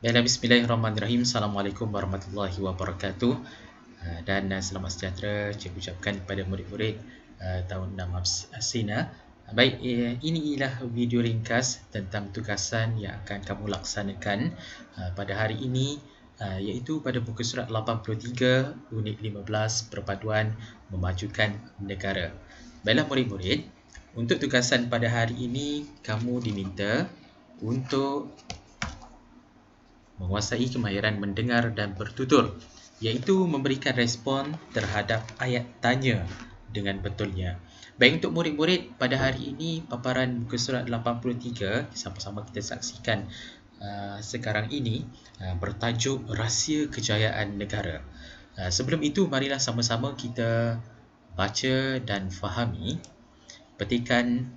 Baiklah, bismillahirrahmanirrahim. Assalamualaikum warahmatullahi wabarakatuh. Dan selamat sejahtera saya ucapkan kepada murid-murid tahun 6 Asina. Baik, ini ialah video ringkas tentang tugasan yang akan kamu laksanakan pada hari ini, iaitu pada muka surat 83 unit 15 perpaduan memajukan negara. Baiklah murid-murid, untuk tugasan pada hari ini kamu diminta untuk menguasai kemahiran mendengar dan bertutur, iaitu memberikan respon terhadap ayat tanya dengan betulnya. Baik, untuk murid-murid pada hari ini, paparan muka surat 83 sama-sama kita saksikan sekarang ini bertajuk Rahsia Kejayaan Negara. Sebelum itu, marilah sama-sama kita baca dan fahami petikan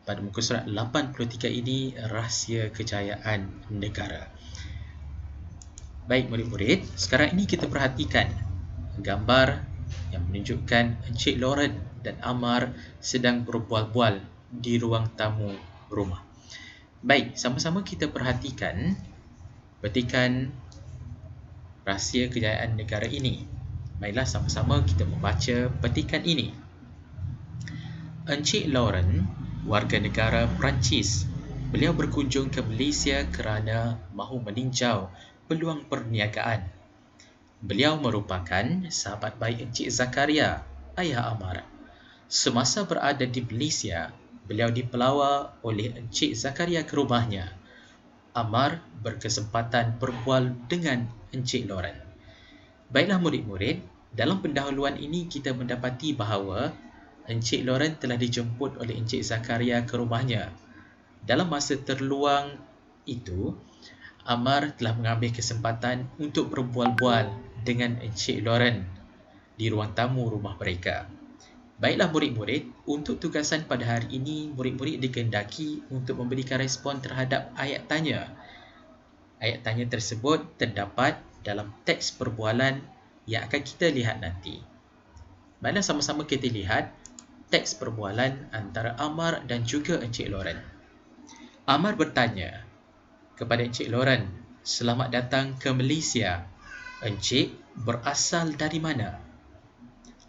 pada muka surat 83 ini, Rahsia Kejayaan Negara. Baik murid-murid, sekarang ini kita perhatikan gambar yang menunjukkan Encik Lauren dan Amar sedang berbual-bual di ruang tamu rumah. Baik, sama-sama kita perhatikan petikan Rahsia Kejayaan Negara ini. Baiklah, sama-sama kita membaca petikan ini. Encik Lauren, warga negara Perancis. Beliau berkunjung ke Malaysia kerana mahu meninjau peluang perniagaan. Beliau merupakan sahabat baik Encik Zakaria, ayah Amar. Semasa berada di Malaysia, beliau dipelawa oleh Encik Zakaria ke rumahnya. Amar berkesempatan berbual dengan Encik Lauren. Baiklah murid-murid, dalam pendahuluan ini kita mendapati bahawa Encik Lauren telah dijemput oleh Encik Zakaria ke rumahnya. Dalam masa terluang itu, Amar telah mengambil kesempatan untuk berbual-bual dengan Encik Lauren di ruang tamu rumah mereka. Baiklah murid-murid, untuk tugasan pada hari ini, murid-murid dikehendaki untuk memberikan respon terhadap ayat tanya. Ayat tanya tersebut terdapat dalam teks perbualan yang akan kita lihat nanti. Baiklah, sama-sama kita lihat teks perbualan antara Amar dan juga Encik Lauren. Amar bertanya kepada Encik Lauren, "Selamat datang ke Malaysia. Encik berasal dari mana?"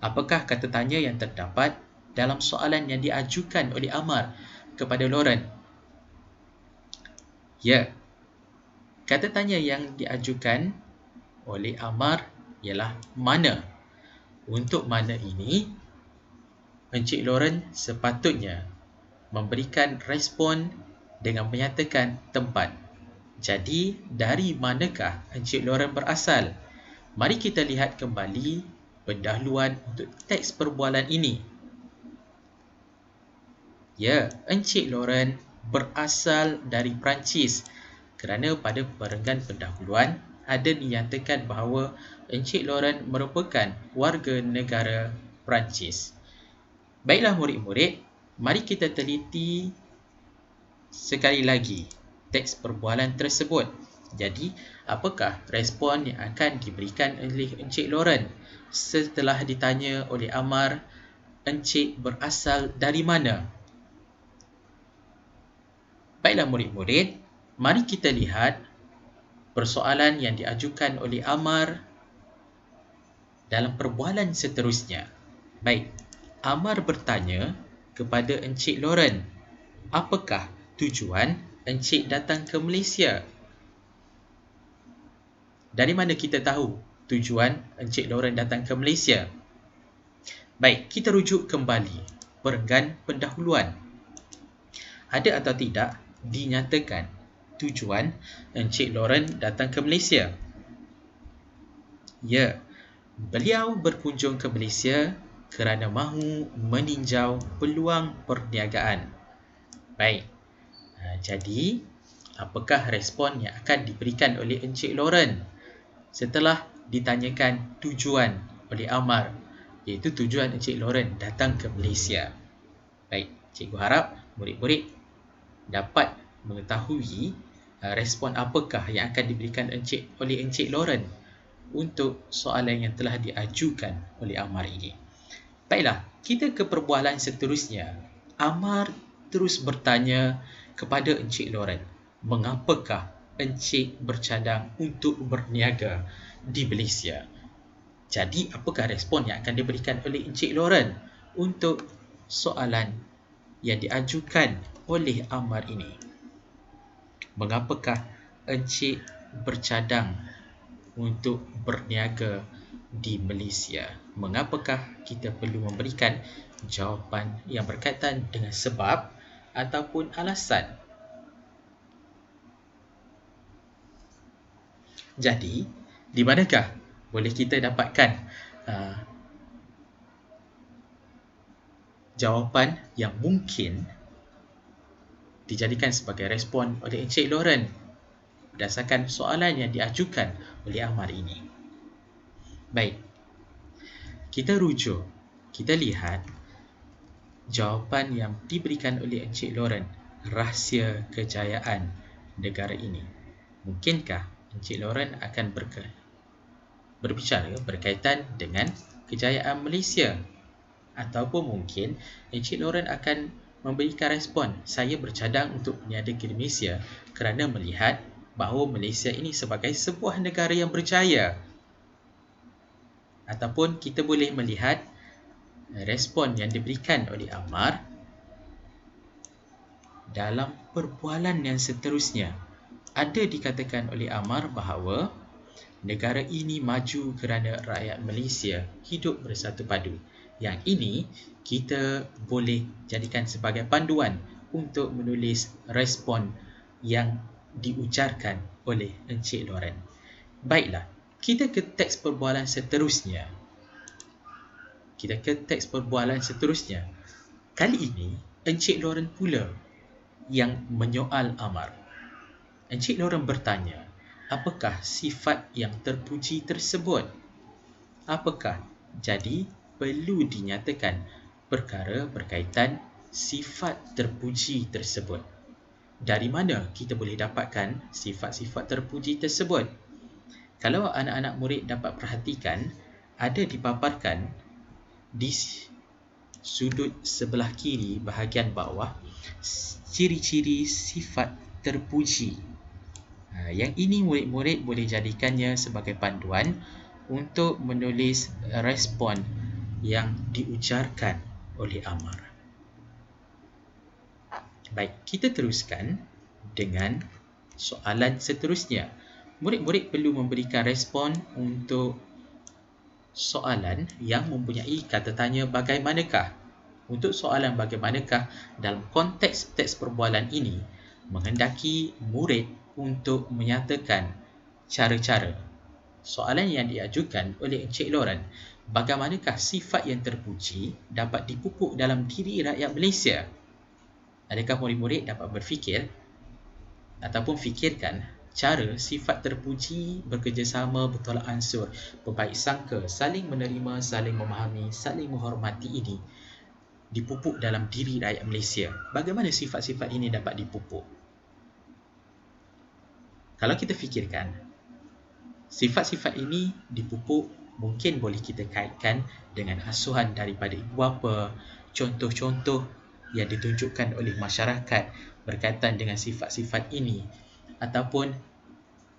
Apakah kata tanya yang terdapat dalam soalan yang diajukan oleh Amar kepada Lauren? Ya, kata tanya yang diajukan oleh Amar ialah mana. Untuk mana ini, Encik Lauren sepatutnya memberikan respon dengan menyatakan tempat. Jadi, dari manakah Encik Lauren berasal? Mari kita lihat kembali pendahuluan untuk teks perbualan ini. Ya, Encik Lauren berasal dari Perancis kerana pada perenggan pendahuluan ada dinyatakan bahawa Encik Lauren merupakan warga negara Perancis. Baiklah murid-murid, mari kita teliti sekali lagi teks perbualan tersebut. Jadi, apakah respon yang akan diberikan oleh Encik Lauren setelah ditanya oleh Amar, Encik berasal dari mana? Baiklah murid-murid, mari kita lihat persoalan yang diajukan oleh Amar dalam perbualan seterusnya. Baik, Amar bertanya kepada Encik Lauren, apakah tujuan Encik datang ke Malaysia? Dari mana kita tahu tujuan Encik Lauren datang ke Malaysia? Baik, kita rujuk kembali perenggan pendahuluan. Ada atau tidak dinyatakan tujuan Encik Lauren datang ke Malaysia? Ya, beliau berkunjung ke Malaysia kerana mahu meninjau peluang perniagaan. Baik, jadi apakah respon yang akan diberikan oleh Encik Lauren setelah ditanyakan tujuan oleh Amar, iaitu tujuan Encik Lauren datang ke Malaysia? Baik, cikgu harap murid-murid dapat mengetahui respon apakah yang akan diberikan oleh Encik Lauren untuk soalan yang telah diajukan oleh Amar ini. Baiklah, kita ke perbualan seterusnya. Amar terus bertanya kepada Encik Lauren, mengapakah Encik bercadang untuk berniaga di Malaysia. Jadi, apakah respon yang akan diberikan oleh Encik Loren untuk soalan yang diajukan oleh Amar ini? Mengapakah Encik bercadang untuk berniaga di Malaysia? Mengapakah kita perlu memberikan jawapan yang berkaitan dengan sebab ataupun alasan? Jadi, di manakah boleh kita dapatkan uh, jawapan yang mungkin dijadikan sebagai respon oleh Encik Loren berdasarkan soalan yang diajukan oleh Amar ini? Baik, kita rujuk, kita lihat jawapan yang diberikan oleh Encik Loren, rahsia kejayaan negara ini. Mungkinkah Encik Loren akan berbicara berkaitan dengan kejayaan Malaysia? Ataupun mungkin Encik Loren akan memberikan respon, saya bercadang untuk berniaga di Malaysia kerana melihat bahawa Malaysia ini sebagai sebuah negara yang berjaya. Ataupun kita boleh melihat respon yang diberikan oleh Amar dalam perbualan yang seterusnya. Ada dikatakan oleh Amar bahawa negara ini maju kerana rakyat Malaysia hidup bersatu padu. Yang ini kita boleh jadikan sebagai panduan untuk menulis respon yang diujarkan oleh Encik Loren. Baiklah, kita ke teks perbualan seterusnya. Kali ini, Encik Loren pula yang menyoal Amar. Encik Loren bertanya, apakah sifat yang terpuji tersebut? Apakah? Jadi, perlu dinyatakan perkara berkaitan sifat terpuji tersebut. Dari mana kita boleh dapatkan sifat-sifat terpuji tersebut? Kalau anak-anak murid dapat perhatikan, ada dipaparkan di sudut sebelah kiri bahagian bawah ciri-ciri sifat terpuji. Yang ini murid-murid boleh jadikannya sebagai panduan untuk menulis respon yang diujarkan oleh Amar. Baik, kita teruskan dengan soalan seterusnya. Murid-murid perlu memberikan respon untuk soalan yang mempunyai kata tanya bagaimanakah. Untuk soalan bagaimanakah dalam konteks teks perbualan ini menghendaki murid untuk menyatakan cara-cara. Soalan yang diajukan oleh Encik Loren, bagaimanakah sifat yang terpuji dapat dipupuk dalam diri rakyat Malaysia? Adakah murid-murid dapat berfikir ataupun fikirkan cara sifat terpuji bekerjasama bertolak ansur, berbaik sangka, saling menerima, saling memahami, saling menghormati ini dipupuk dalam diri rakyat Malaysia? Bagaimana sifat-sifat ini dapat dipupuk? Kalau kita fikirkan, sifat-sifat ini dipupuk mungkin boleh kita kaitkan dengan asuhan daripada ibu bapa, contoh-contoh yang ditunjukkan oleh masyarakat berkaitan dengan sifat-sifat ini, ataupun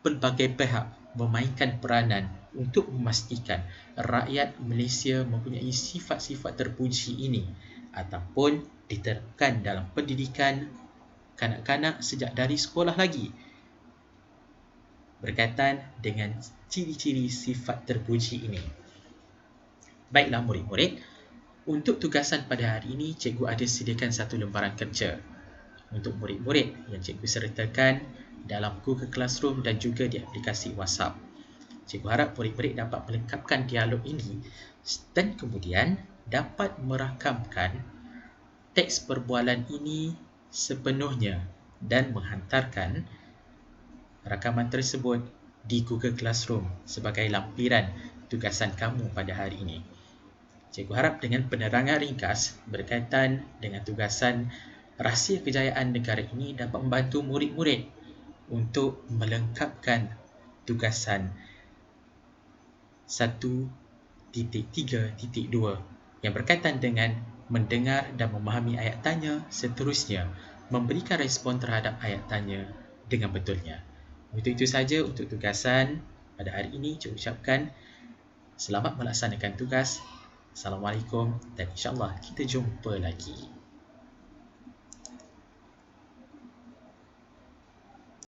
pelbagai pihak memainkan peranan untuk memastikan rakyat Malaysia mempunyai sifat-sifat terpuji ini, ataupun diterapkan dalam pendidikan kanak-kanak sejak dari sekolah lagi berkaitan dengan ciri-ciri sifat terpuji ini. Baiklah murid-murid, untuk tugasan pada hari ini, cikgu ada sediakan satu lembaran kerja untuk murid-murid yang cikgu sertakan dalam Google Classroom dan juga di aplikasi WhatsApp. Cikgu harap murid-murid dapat melengkapkan dialog ini dan kemudian dapat merakamkan teks perbualan ini sepenuhnya dan menghantarkan rakaman tersebut di Google Classroom sebagai lampiran tugasan kamu pada hari ini. Cikgu harap dengan penerangan ringkas berkaitan dengan tugasan rahsia kejayaan negara ini dapat membantu murid-murid untuk melengkapkan tugasan 1.3.2 yang berkaitan dengan mendengar dan memahami ayat tanya, seterusnya memberikan respon terhadap ayat tanya dengan betulnya. Itu saja untuk tugasan pada hari ini. Saya ucapkan selamat melaksanakan tugas. Assalamualaikum dan insyaAllah kita jumpa lagi.